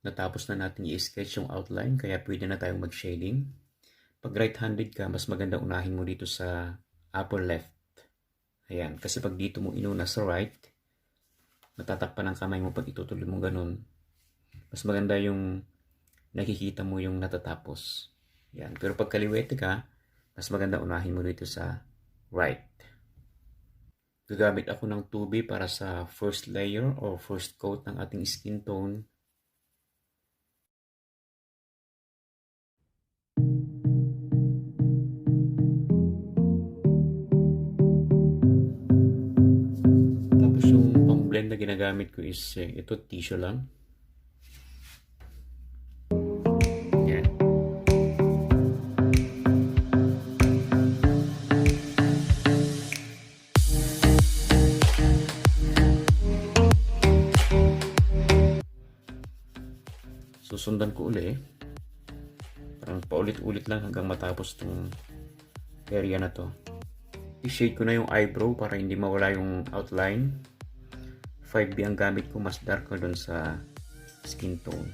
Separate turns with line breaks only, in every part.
natapos na natin i-sketch yung outline, kaya pwede na tayong mag-shading. Pag right-handed ka, mas maganda unahin mo dito sa upper left. Ayan, kasi pag dito mo inuna sa right, matatakpan ang kamay mo pag itutuloy mo ganun. Mas maganda yung nakikita mo yung natatapos. Ayan, pero pag kaliwete ka, mas maganda unahin mo dito sa right. Gagamit ako ng 2B para sa first layer o first coat ng ating skin tone. Tapos yung pang-blend na ginagamit ko is ito, tissue lang. Yan. Susundan ko uli. Parang paulit-ulit lang hanggang matapos itong area na to. I-shade ko na yung eyebrow para hindi mawala yung outline. 5B ang gamit ko, mas darker dun sa skin tone.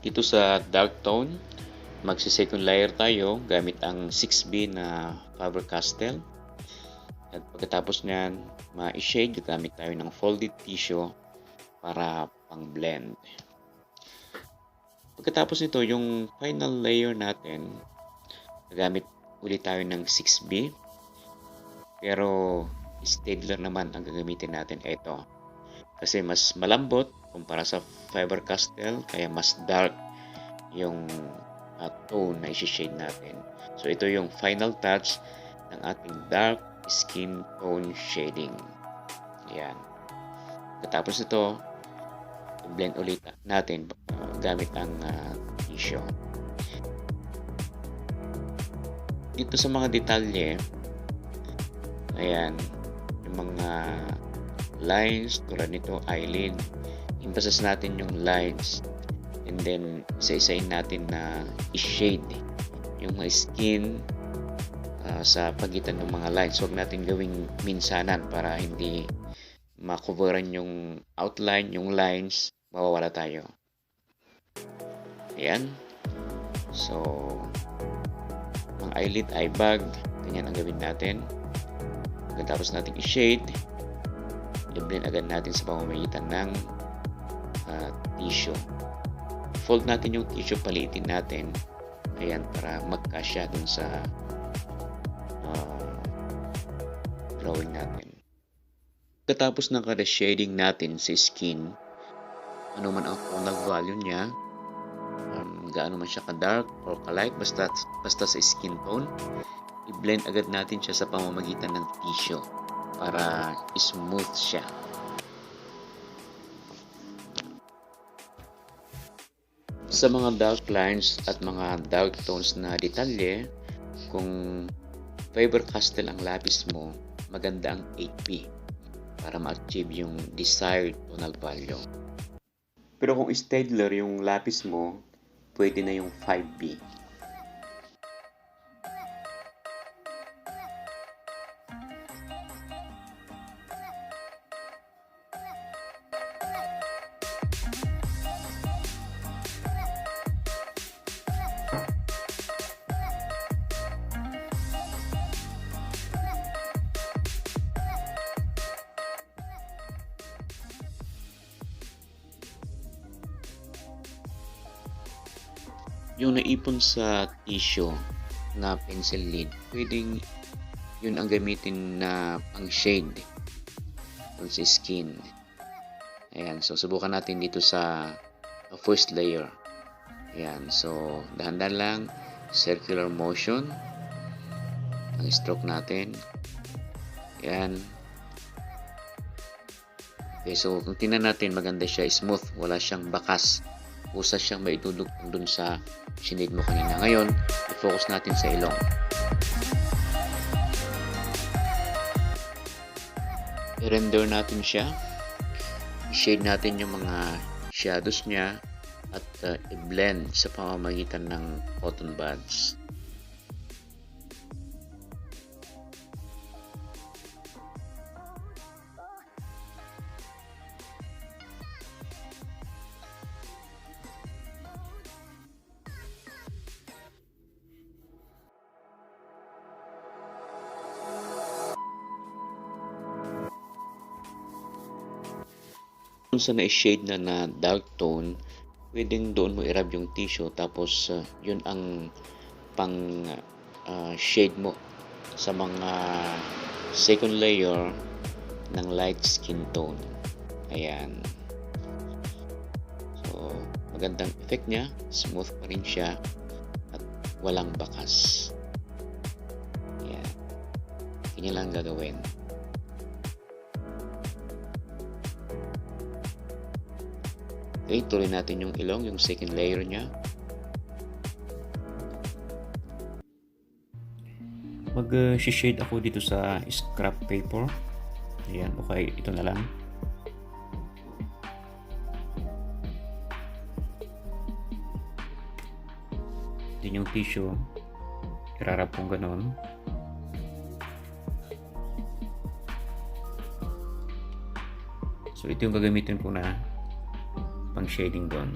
Dito sa dark tone, magsi-second layer tayo gamit ang 6B na Faber-Castell. At pagkatapos nyan, ma-shade, gamit tayo ng folded tissue para pang-blend. Pagkatapos nito, yung final layer natin, gamit ulit tayo ng 6B. Pero Staedtler naman ang gagamitin natin. Ito. Kasi mas malambot kumpara sa Faber-Castell, kaya mas dark yung tone na i-shade natin. So ito yung final touch ng ating dark skin tone shading. Ayan. Pagkatapos ito, blend ulit natin gamit ang tissue. Dito sa mga detalye, ayan, yung mga lines tulad nito, eyelid, impasas natin yung lines and then isa-isain natin na i-shade yung mga skin sa pagitan ng mga lines. Huwag natin gawing minsanan para hindi makoveran yung outline, yung lines, mawawala tayo. Ayan. So, mga eyelid, eye bag, ganyan ang gawin natin. Pagkatapos natin i-shade, i-blend agad natin sa pamamagitan ng tissue. Fold natin yung tissue, palitin natin. Ayan, para magkasya dun sa drawing natin. Pagkatapos ng kada shading natin sa skin, ano man ang tonal value niya, gaano man siya ka-dark or ka-light, basta sa skin tone, i-blend agad natin siya sa pamamagitan ng tissue para smooth siya. Sa mga dark lines at mga dark tones na detalye, kung Faber-Castell ang lapis mo, maganda ang 8B para ma-achieve yung desired tonal value. Pero kung Staedtler yung lapis mo, pwede na yung 5B. Yung naipon sa tissue na pencil lead, pwedeng yun ang gamitin na pang shade dun sa skin. Ayan, so subukan natin dito sa first layer. Ayan, so dahan-dahan lang, circular motion ang stroke natin. Ayan. Okay, so kung tingnan natin, maganda siya, smooth, wala siyang bakas. Usa siyang maitudugtong dun sa sinid mo kanina. Ngayon, i-focus natin sa ilong. I-render natin siya. I-shade natin yung mga shadows niya at i-blend sa pamamagitan ng cotton buds. Kung sa na-shade na dark tone, pwedeng doon mo i-rub yung tissue tapos yun ang pang shade mo sa mga second layer ng light skin tone. Ayan. So, magandang effect niya. Smooth pa rin siya at walang bakas. Ayan. Ganyan lang gagawin. Okay, tuloy natin yung ilong, yung second layer niya. Mag-shade ako dito sa scrap paper. Ayan, okay, ito na lang. Din yung tissue, irarap kong ganon. So ito yung gagamitin ko na pang shading doon.